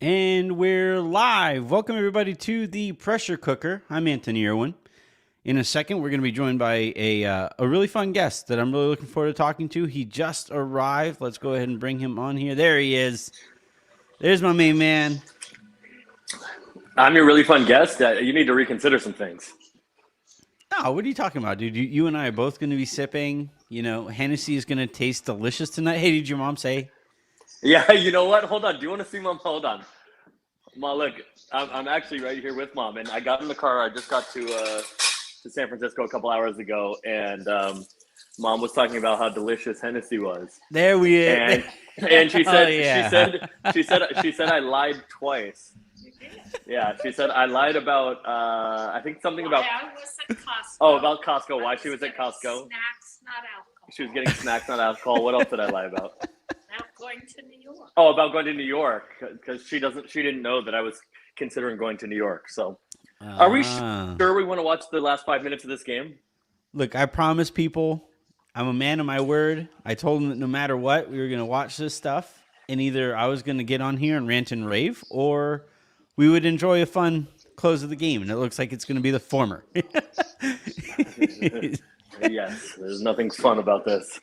And we're live. Welcome, everybody, to the Pressure Cooker. I'm Anthony Irwin. In a second, we're going to be joined by a really fun guest that I'm really looking forward to talking to. He just arrived. Let's go ahead and bring him on here. There he is. There's my main man. I'm your really fun guest. You need to reconsider some things. Oh, what are you talking about, dude? You and I are both going to be sipping. Hennessy is going to taste delicious tonight. Hey, did your mom say? Yeah, you know what? Hold on. Do you want to see Mom? Hold on. Mom, look, I'm actually right here with Mom, and I got in the car. I just got to San Francisco a couple hours ago, and Mom was talking about how delicious Hennessy was, There we are. and and she Oh, said she yeah. said she said she said I lied twice. Yeah, she said I lied about I think something about I was at Costco. oh about Costco. Why she was at Costco? Snacks, not alcohol. She was getting snacks, not alcohol. What else did I lie about? Not going to New York. Oh, about going to New York because she didn't know that I was considering going to New York. So, are we Ah. sure we want to watch the last 5 minutes of this game? Look, I promise people, I'm a man of my word. I told them that no matter what, we were going to watch this stuff, and either I was going to get on here and rant and rave, or we would enjoy a fun close of the game. And it looks like it's going to be the former. Yes, there's nothing fun about this.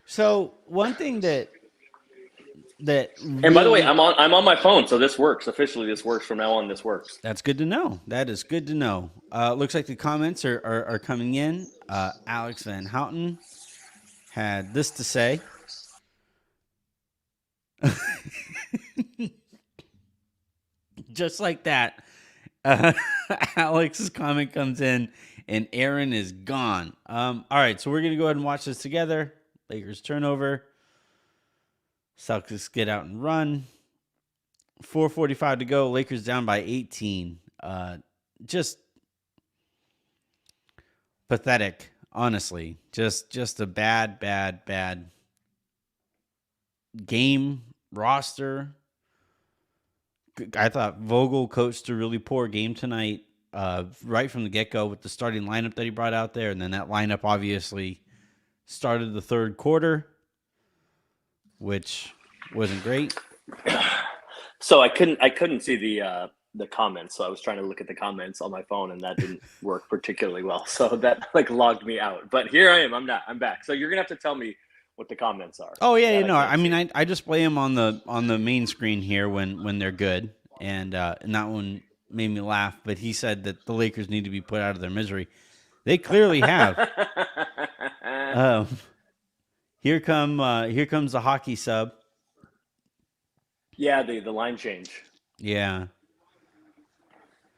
So one thing that And by the way, really, I'm on my phone, so this works officially. This works from now on. This works. that's good to know. That is good to know. Looks like the comments are coming in. Alex Van Houten had this to say. Just like that, uh, Alex's comment comes in, and Aaron is gone. All right, so we're gonna go ahead and watch this together. Lakers turnover. Celtics get out and run. 4:45 to go. Lakers down by 18. Just pathetic, honestly. Just a bad game roster. I thought Vogel coached a really poor game tonight, right from the get-go with the starting lineup that he brought out there, and then that lineup obviously started the third quarter, which wasn't great. So I couldn't see the comments, so I was trying to look at the comments on my phone, and that didn't work particularly well. So that like logged me out. But here I am. I'm back. So you're gonna have to tell me what the comments are Oh yeah, that I I can't mean, see. I just play them on the main screen here when they're good, and that one made me laugh. But he said that the Lakers need to be put out of their misery. They clearly have. Um, here comes the hockey sub. Yeah, the line change. Yeah.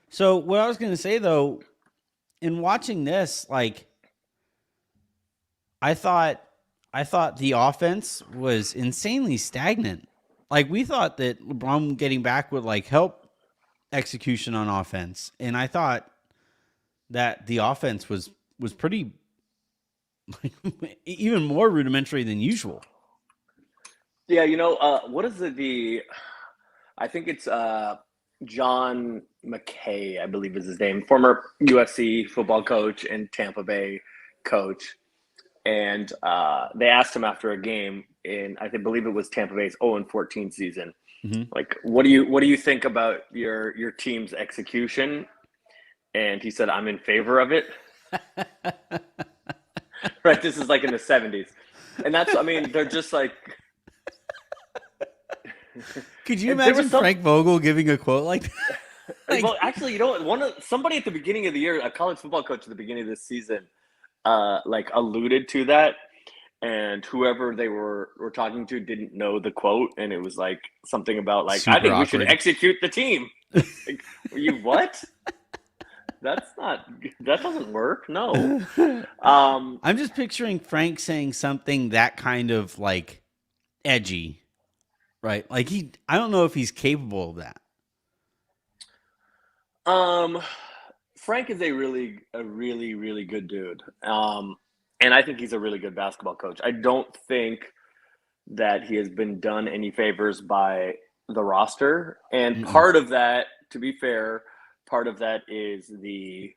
So what I was gonna say though, in watching this, like I thought I thought the offense was insanely stagnant. Like we thought that LeBron getting back would like help execution on offense, and I thought that the offense was pretty even more rudimentary than usual. Yeah, what is the I think it's John McKay, I believe is his name, former UFC football coach and Tampa Bay coach. And they asked him after a game in believe it was Tampa Bay's 0-14 season. Mm-hmm. Like, what do you think about your team's execution? And he said, I'm in favor of it. Right. This is like in the 70s. And that's, I mean, they're just like Could you and there was imagine Frank Vogel giving a quote like that? Like, well, actually, somebody at the beginning of the year, a college football coach at the beginning of this season, like alluded to that, and whoever they were talking to didn't know the quote, and it was like something about like I super think we should awkward. execute the team. Like, you what? That doesn't work. No. I'm just picturing Frank saying something that kind of like edgy, right? Like I don't know if he's capable of that. Um, Frank is a really good dude. And I think he's a really good basketball coach. I don't think that he has been done any favors by the roster. And Mm-mm. part of that, to be fair, part of that is the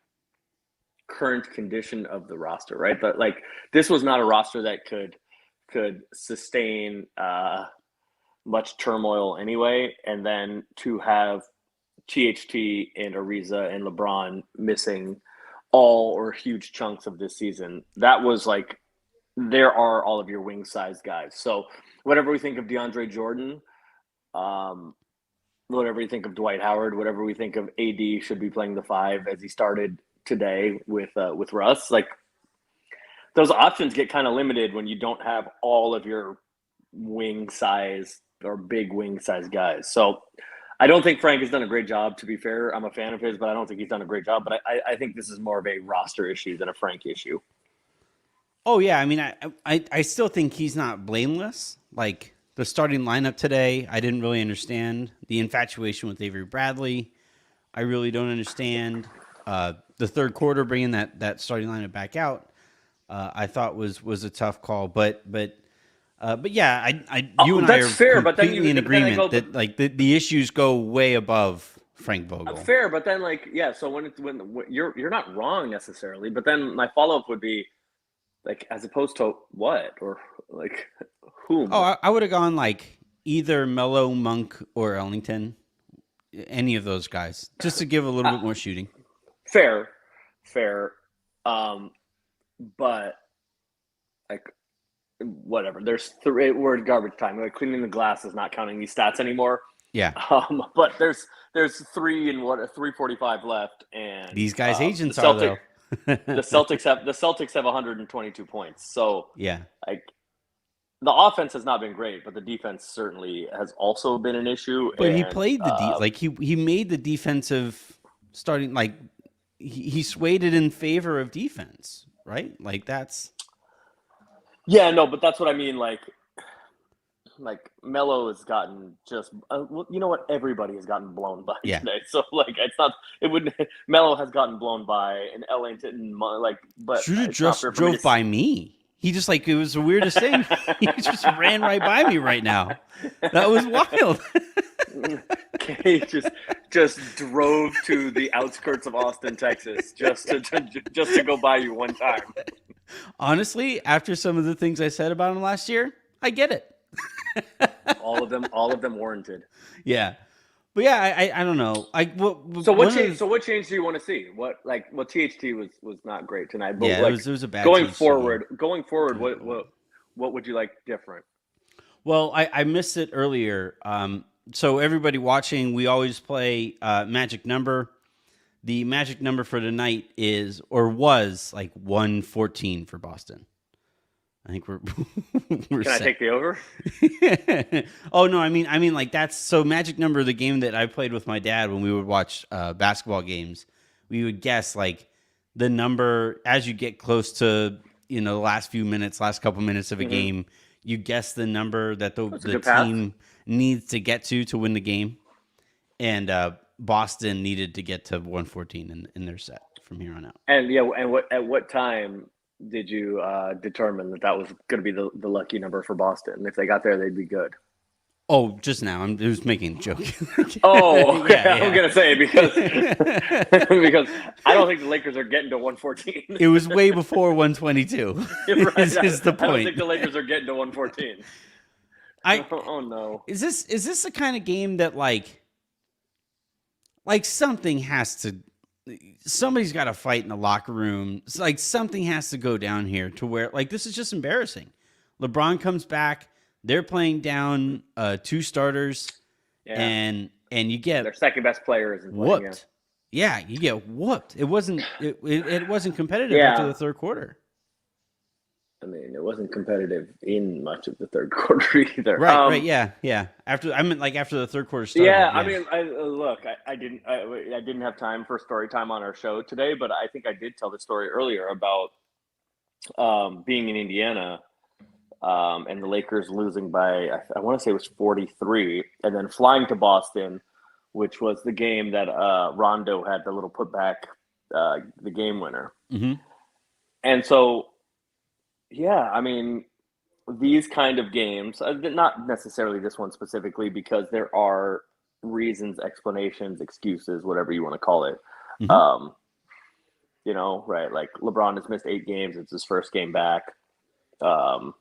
current condition of the roster, right? But like this was not a roster that could sustain much turmoil anyway, and then to have THT and Ariza and LeBron missing all or huge chunks of this season, that was like, there are all of your wing size guys. So whatever we think of DeAndre Jordan, whatever we think of Dwight Howard, whatever we think of AD should be playing the 5 as he started today with Russ, like those options get kind of limited when you don't have all of your wing size or big wing size guys. So I don't think Frank has done a great job, to be fair. I'm a fan of his, but I don't think he's done a great job. But I think this is more of a roster issue than a Frank issue. Oh, yeah. I mean, I still think he's not blameless. Like, the starting lineup today, I didn't really understand. The infatuation with Avery Bradley, I really don't understand. The third quarter, bringing that starting lineup back out, I thought was a tough call. But yeah, you and I are fair, but then completely in agreement that like the issues go way above Frank Vogel. Fair, but then like so when you're not wrong necessarily, but then my follow up would be like, as opposed to what, or like whom? Oh, I would have gone like either Melo, Monk, or Ellington, any of those guys, just to give a little bit more shooting. Fair, but like whatever. There's 3. We're at garbage time. Like cleaning the glass is not counting these stats anymore. Yeah. But there's 3:45 left, and these guys' agents are though. the Celtics have 122 points. So yeah, like the offense has not been great, but the defense certainly has also been an issue. But he played the like he made the defensive starting, like he swayed it in favor of defense, right? Like that's but that's what I mean. Like Melo has gotten just you know what, everybody has gotten blown by today. So like Melo has gotten blown by an Ellington, like, but Shooter just drove by me. He just like, it was the weirdest thing. He just ran right by me right now. That was wild. He just drove to the outskirts of Austin, Texas, just to go by you one time. Honestly, after some of the things I said about him last year, I get it. all of them warranted. Yeah, but yeah, I don't know. So what change do you want to see? What THT was not great tonight. But yeah, it was a bad. Going forward, what would you like different? Well, I missed it earlier. So everybody watching, we always play magic number. The magic number for tonight was like 114 for Boston. I think we're Can set. I take the over? Oh no, I mean like that's so magic number, the game that I played with my dad when we would watch basketball games. We would guess like the number as you get close to the last couple minutes of a game, you guess the number that the team needs to get to win the game. And Boston needed to get to 114 in their set from here on out. And at what time did you determine that was going to be the lucky number for Boston? If they got there, they'd be good. Oh, just now. I'm just making a joke. Oh, okay. Yeah. I'm going to say because I don't think the Lakers are getting to 114. It was way before 122. Right. is the point. I don't think the Lakers are getting to 114. Oh no. Is this the kind of game that like somebody's got to fight in the locker room. It's like something has to go down here to where like this is just embarrassing. LeBron comes back. They're playing down 2 starters, and you get their second best player isn't whooped. Playing, yeah, you get whooped. It wasn't competitive after the third quarter. I mean, it wasn't competitive in much of the third quarter either. Right, yeah. After the third quarter started. Yeah, I mean, I didn't have time for story time on our show today, but I think I did tell the story earlier about being in Indiana and the Lakers losing by, I want to say it was 43, and then flying to Boston, which was the game that Rondo had the little putback, the game winner. Mm-hmm. And so, yeah, I mean, these kind of games, not necessarily this one specifically, because there are reasons, explanations, excuses, whatever you want to call it. Mm-hmm. Right? Like LeBron has missed 8 games. It's his first game back. So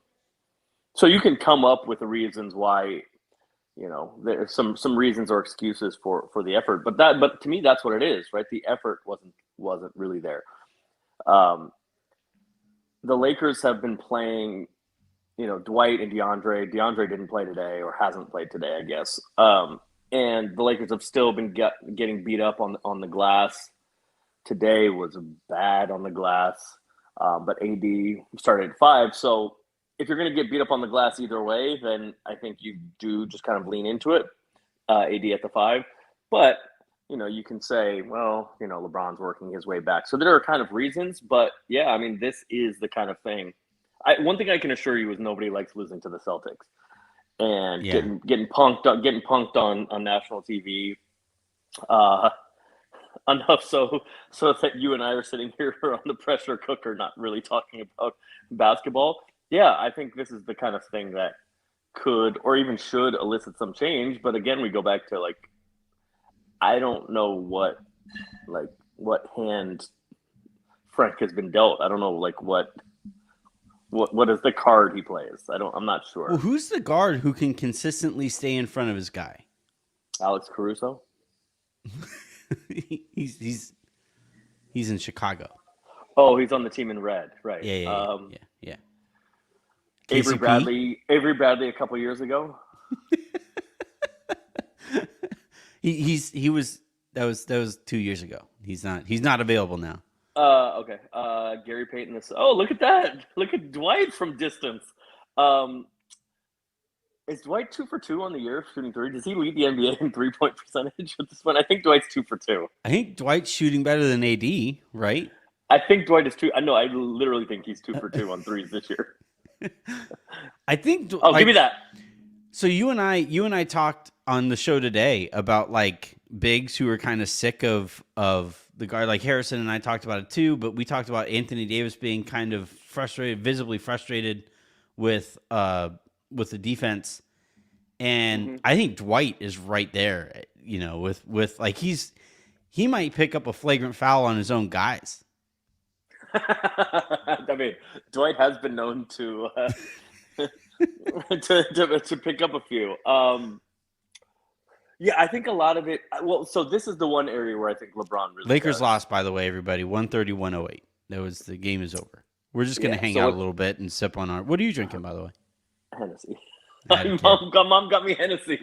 you can come up with the reasons why there's some reasons or excuses for the effort, but to me that's what it is, right? The effort wasn't really there. Um, the Lakers have been playing, Dwight and DeAndre. DeAndre didn't play today or hasn't played today, I guess. And the Lakers have still been getting beat up on the glass. Today was bad on the glass, but AD started at 5. So if you're going to get beat up on the glass either way, then I think you do just kind of lean into it, AD at the 5. But, you can say, well, LeBron's working his way back. So there are kind of reasons. But, yeah, I mean, this is the kind of thing. One thing I can assure you is nobody likes losing to the Celtics. And getting punked on national TV. Enough so that you and I are sitting here on the pressure cooker, not really talking about basketball. Yeah, I think this is the kind of thing that could or even should elicit some change. But again, we go back to I don't know what hand Frank has been dealt. I don't know what is the card he plays. I'm not sure. Well, who's the guard who can consistently stay in front of his guy? Alex Caruso. he's in Chicago. Oh, he's on the team in red, right? Yeah. Avery Bradley a couple years ago. he was that was 2 years ago. He's not available now. Okay. Gary Payton. Oh, look at that! Look at Dwight from distance. Is Dwight 2 for 2 on the year shooting 3? Does he lead the NBA in 3-point percentage at this point? I think Dwight's 2 for 2. I think Dwight's shooting better than AD, right? I think Dwight is 2. I know. I literally think he's 2 for 2 on threes this year. I think. Give me that. So you and I talked on the show today about bigs who are kind of sick of the guard. Like Harrison and I talked about it too, but we talked about Anthony Davis being kind of frustrated, visibly frustrated with the defense. And I think Dwight is right there, with he might pick up a flagrant foul on his own guys. I mean, Dwight has been known to to pick up a few. Yeah, I think a lot of it. Well, so this is the one area where I think LeBron really. Lakers lost, by the way, everybody. 130-108. The game is over. We're just gonna hang out a little bit and sip on our. What are you drinking, by the way? Hennessy. Mom got me Hennessy.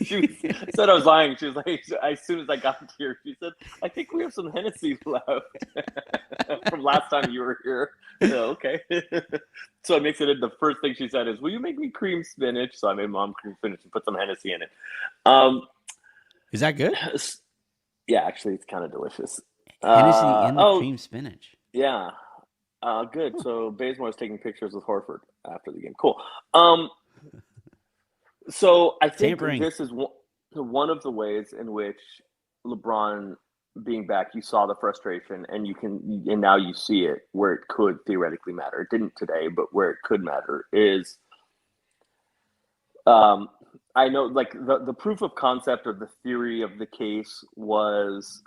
She said I was lying. She was like, as soon as I got here, she said, I think we have some Hennessy left from last time you were here. So, okay. So I mixed it in. The first thing she said is, will you make me cream spinach? So I made Mom cream spinach and put some Hennessy in it. Is that good? Yeah, actually, it's kind of delicious. Hennessy in the cream spinach. Yeah. Good. So Bazemore is taking pictures with Horford after the game. Cool. So I think this is one of the ways in which LeBron being back, you saw the frustration, and now you see it where it could theoretically matter. It didn't today, but where it could matter is, I know the proof of concept or the theory of the case was,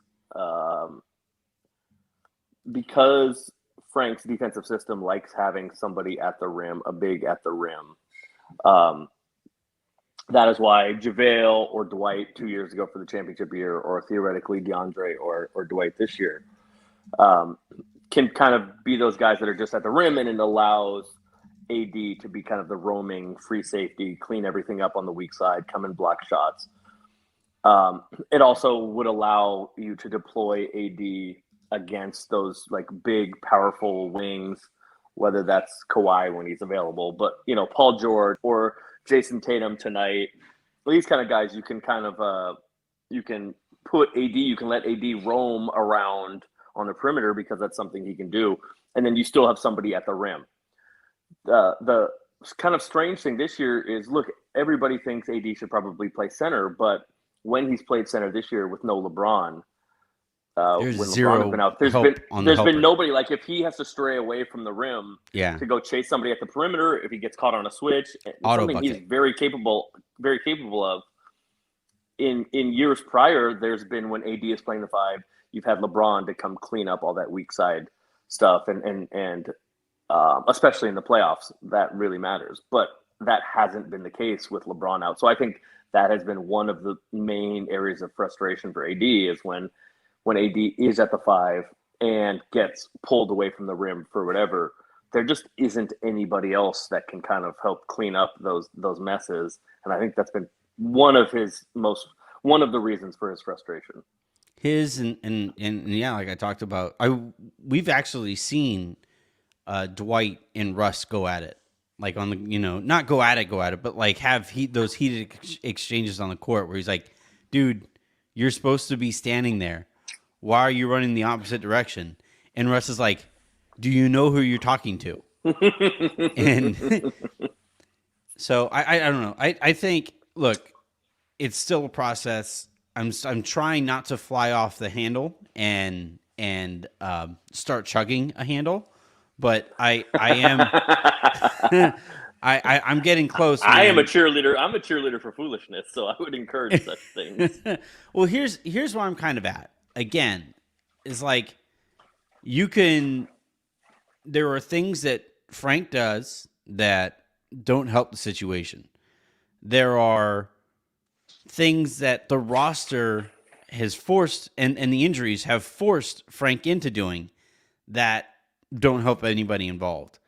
because Frank's defensive system likes having somebody at the rim, a big at the rim. That is why JaVale or Dwight 2 years ago for the championship year, or theoretically DeAndre or Dwight this year, can kind of be those guys that are just at the rim, and it allows AD to be kind of the roaming free safety, clean everything up on the weak side, come and block shots. It also would allow you to deploy AD against those big, powerful wings, whether that's Kawhi when he's available, but Paul George or Jason Tatum tonight. These kind of guys, you can kind of you can put AD, you can let AD roam around on the perimeter because that's something he can do, and then you still have somebody at the rim. The kind of strange thing this year is, look, everybody thinks AD should probably play center, but when he's played center this year with no LeBron. There's when zero LeBron has been out, there's been nobody. If he has to stray away from the rim to go chase somebody at the perimeter, if he gets caught on a switch, something he's very capable of. In years prior, there's been, when AD is playing the 5, you've had LeBron to come clean up all that weak side stuff, and especially in the playoffs, that really matters. But that hasn't been the case with LeBron out. So I think that has been one of the main areas of frustration for AD is when AD is at the 5 and gets pulled away from the rim for whatever, there just isn't anybody else that can kind of help clean up those messes. And I think that's been one of the reasons for his frustration. His and yeah, like I talked about, we've actually seen Dwight and Russ go at it, like on the not go at it, but like have those heated exchanges on the court where he's like, dude, you're supposed to be standing there. Why are you running the opposite direction? And Russ is like, do you know who you're talking to? And so I don't know. I think, look, it's still a process. I'm trying not to fly off the handle and start chugging a handle, but I am I'm getting close. Man. I am a cheerleader. I'm a cheerleader for foolishness, so I would encourage such things. Well, here's where I'm kind of at. Again, is like there are things that Frank does that don't help the situation. There are things that the roster has forced and the injuries have forced Frank into doing that don't help anybody involved.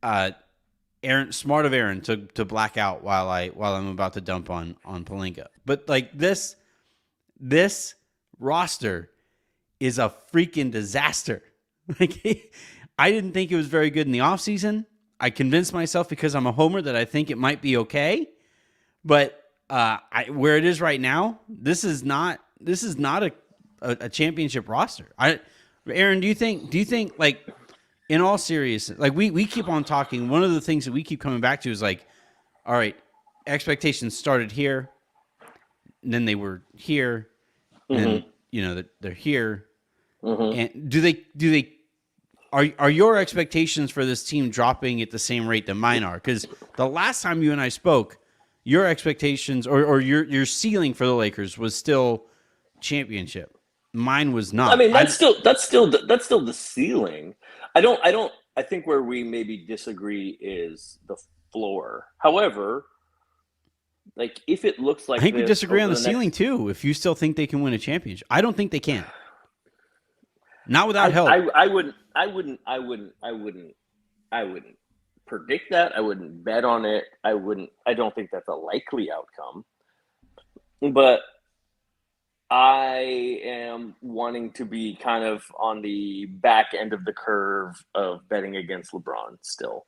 Aaron to black out while I'm about to dump on Pelinka. But like this roster is a freaking disaster. Like I didn't think it was very good in the offseason. I convinced myself because I'm a homer that I think it might be okay. But where it is right now, this is not a championship roster. Aaron, do you think like in all seriousness, like we keep on talking, one of the things that we keep coming back to is like, all right, expectations started here, and then they were here, and they're here. And do they are your expectations for this team dropping at the same rate that mine are? Because the last time you and I spoke, your expectations or your ceiling for the Lakers was still championship. Mine was not. I mean, that's still the ceiling. I think where we maybe disagree is the floor. However, like if it looks like I think we disagree on the ceiling too. If you still think they can win a championship, I don't think they can. Not without help. I wouldn't predict that. I wouldn't bet on it. I don't think that's a likely outcome. But I am wanting to be kind of on the back end of the curve of betting against LeBron still.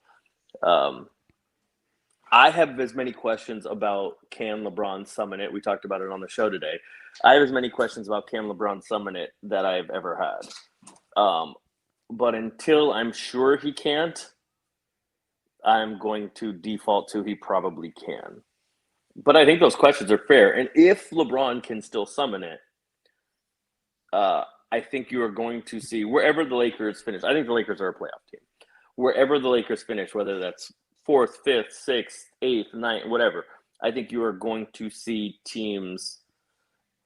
I have as many questions about can LeBron summon it. We talked about it on the show today. I have as many questions about can LeBron summon it that I've ever had. But until I'm sure he can't, I'm going to default to he probably can. But I think those questions are fair. And if LeBron can still summon it, I think you are going to see wherever the Lakers finish. I think the Lakers are a playoff team. Wherever the Lakers finish, whether that's 4th, 5th, 6th, 8th, 9th, whatever, I think you are going to see teams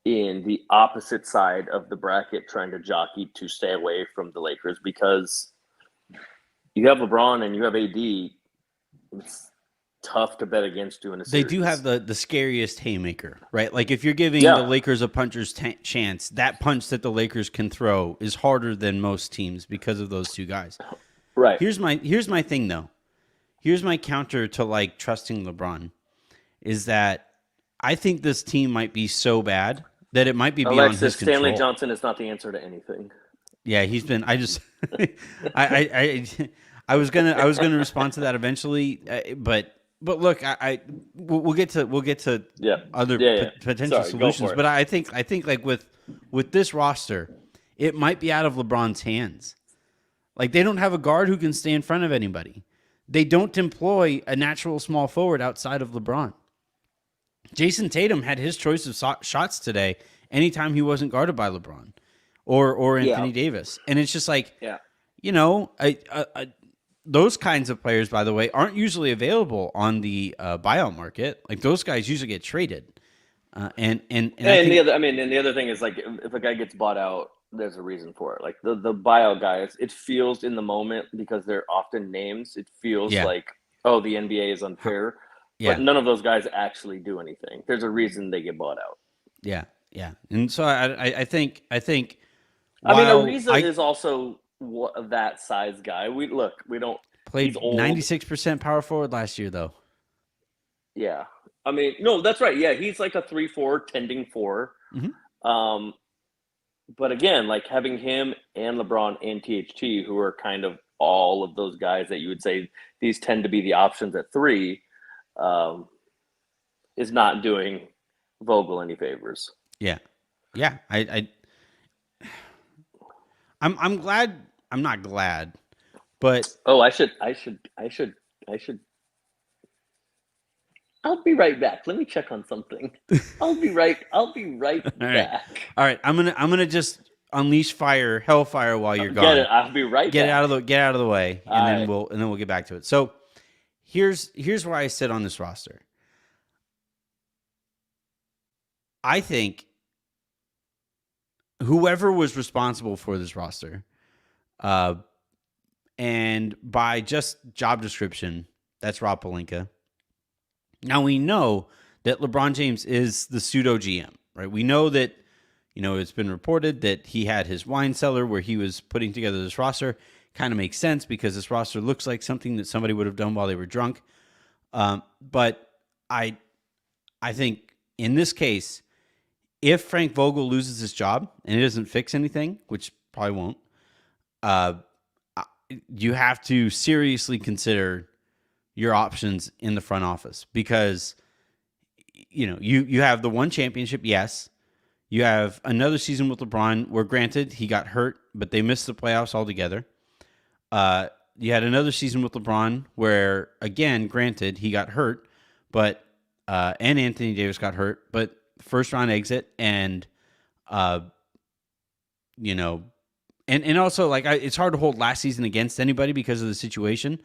in the opposite side of the bracket trying to jockey to stay away from the Lakers because you have LeBron and you have AD. It's tough to bet against you in a series. They do have the scariest haymaker, right? Like if you're giving the Lakers a puncher's chance, that punch that the Lakers can throw is harder than most teams because of those two guys. Right. Here's my thing though. Here's my counter to like trusting LeBron is that I think this team might be so bad that it might be beyond his control. Stanley Johnson is not the answer to anything. Yeah, he's been. I just, I was gonna respond to that eventually, but look, we'll get to other potential solutions. But I think like with this roster, it might be out of LeBron's hands. Like they don't have a guard who can stay in front of anybody. They don't employ a natural small forward outside of LeBron. Jason Tatum had his choice of shots today anytime he wasn't guarded by LeBron or Anthony Davis. And it's just like, those kinds of players, by the way, aren't usually available on the buyout market. Like those guys usually get traded. And the other thing is like if a guy gets bought out, there's a reason for it. Like the buyout guys, it feels in the moment because they're often names. It feels like oh, the NBA is unfair, Yeah. but none of those guys actually do anything. There's a reason they get bought out. Yeah. Yeah. And so I think I mean, while Ariza is also that size guy. We don't. played He's old. 96% power forward last year, though. Yeah. I mean, no, that's right. Yeah, he's like a 3-4, tending 4. Mhm. But again, like having him and LeBron and THT, who are kind of all of those guys that you would say these tend to be the options at 3, is not doing Vogel any favors. Yeah. Yeah. I'm glad. I'm not glad, but Oh, I should. I'll be right back. Let me check on something. I'll be right All back. All right. I'm gonna just unleash hellfire while you're gone. Get it. I'll be right Get back. get out of the way, and All then right. we'll get back to it. So here's where I sit on this roster. I think whoever was responsible for this roster, and by just job description, that's Rob Pelinka. Now we know that LeBron James is the pseudo GM, right? We know that, it's been reported that he had his wine cellar where he was putting together this roster. Kind of makes sense because this roster looks like something that somebody would have done while they were drunk. But I think in this case, if Frank Vogel loses his job and it doesn't fix anything, which probably won't, you have to seriously consider your options in the front office because, you have the one championship, yes. You have another season with LeBron where, granted, he got hurt, but they missed the playoffs altogether. You had another season with LeBron where, again, granted, he got hurt, but and Anthony Davis got hurt, but first round exit and and also like it's hard to hold last season against anybody because of the situation.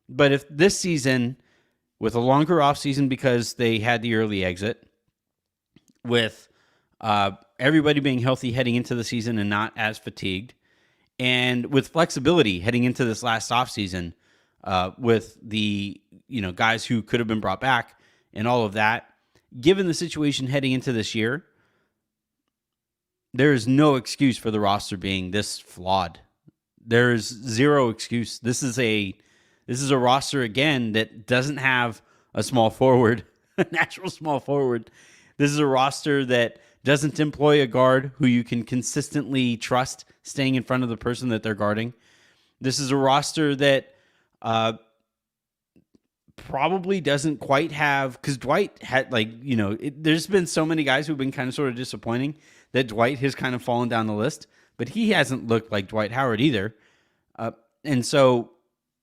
But if this season, with a longer offseason because they had the early exit, with everybody being healthy heading into the season and not as fatigued, and with flexibility heading into this last offseason, with the guys who could have been brought back and all of that, given the situation heading into this year, there is no excuse for the roster being this flawed. There's zero excuse. This is a roster, again, that doesn't have a small forward, a natural small forward. This is a roster that doesn't employ a guard who you can consistently trust staying in front of the person that they're guarding. This is a roster that probably doesn't quite have, because Dwight had, there's been so many guys who've been kind of sort of disappointing that Dwight has kind of fallen down the list, but he hasn't looked like Dwight Howard either. And so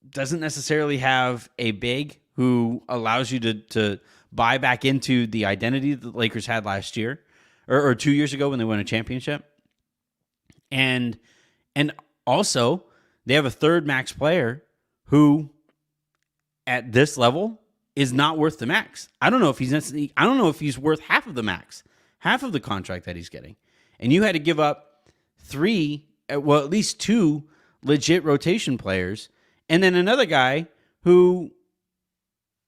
doesn't necessarily have a big who allows you to buy back into the identity that the Lakers had last year or 2 years ago when they won a championship. And also they have a third max player who at this level is not worth the max. I don't know if he's worth half of the max, half of the contract that he's getting. And you had to give up at least 2 legit rotation players, and then another guy who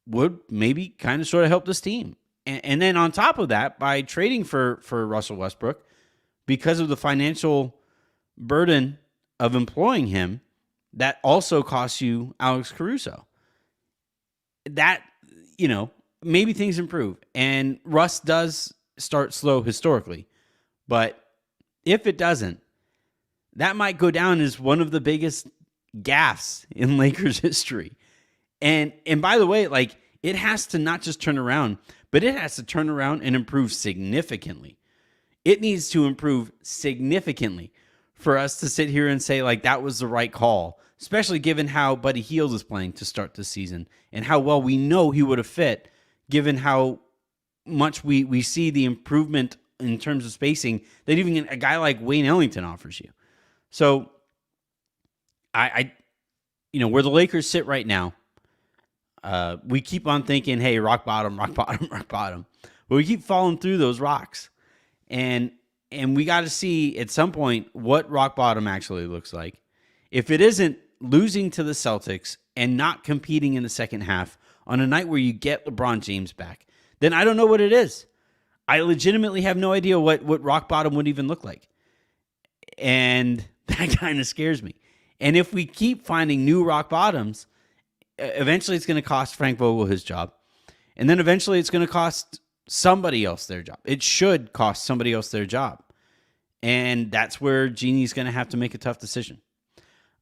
would maybe kind of sort of help this team. And then on top of that, by trading for Russell Westbrook, because of the financial burden of employing him, that also costs you Alex Caruso. That, maybe things improve. And Russ does start slow historically. But if it doesn't, that might go down as one of the biggest gaffes in Lakers history. And by the way, it has to not just turn around, but it has to turn around and improve significantly. It needs to improve significantly for us to sit here and say, that was the right call, especially given how Buddy Hield is playing to start this season and how well we know he would have fit, given how much we see the improvement in terms of spacing that even a guy like Wayne Ellington offers you. So, where the Lakers sit right now, we keep on thinking, hey, rock bottom, rock bottom, rock bottom. But we keep falling through those rocks. And we got to see at some point what rock bottom actually looks like. If it isn't losing to the Celtics and not competing in the second half on a night where you get LeBron James back, then I don't know what it is. I legitimately have no idea what rock bottom would even look like. And that kind of scares me. And if we keep finding new rock bottoms, eventually it's going to cost Frank Vogel his job. And then eventually it's going to cost somebody else their job. It should cost somebody else their job. And that's where Jeannie's going to have to make a tough decision.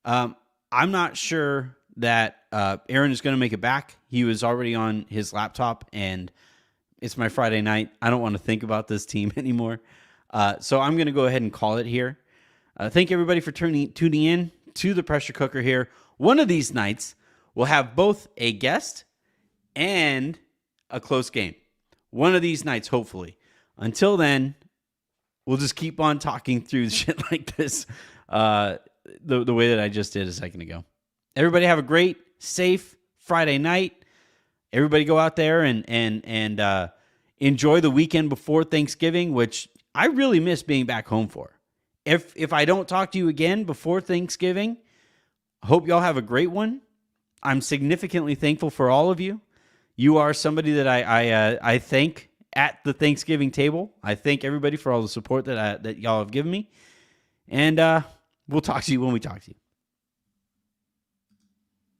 I'm not sure that Aaron is going to make it back. He was already on his laptop, and it's my Friday night. I don't want to think about this team anymore. So I'm going to go ahead and call it here. Thank everybody for tuning in to the Pressure Cooker here. One of these nights, we'll have both a guest and a close game. One of these nights, hopefully. Until then, we'll just keep on talking through shit like this the way that I just did a second ago. Everybody have a great, safe Friday night. Everybody go out there and enjoy the weekend before Thanksgiving, which I really miss being back home for. If I don't talk to you again before Thanksgiving, hope y'all have a great one. I'm significantly thankful for all of you. You are somebody that I thank at the Thanksgiving table. I thank everybody for all the support that y'all have given me. And we'll talk to you when we talk to you.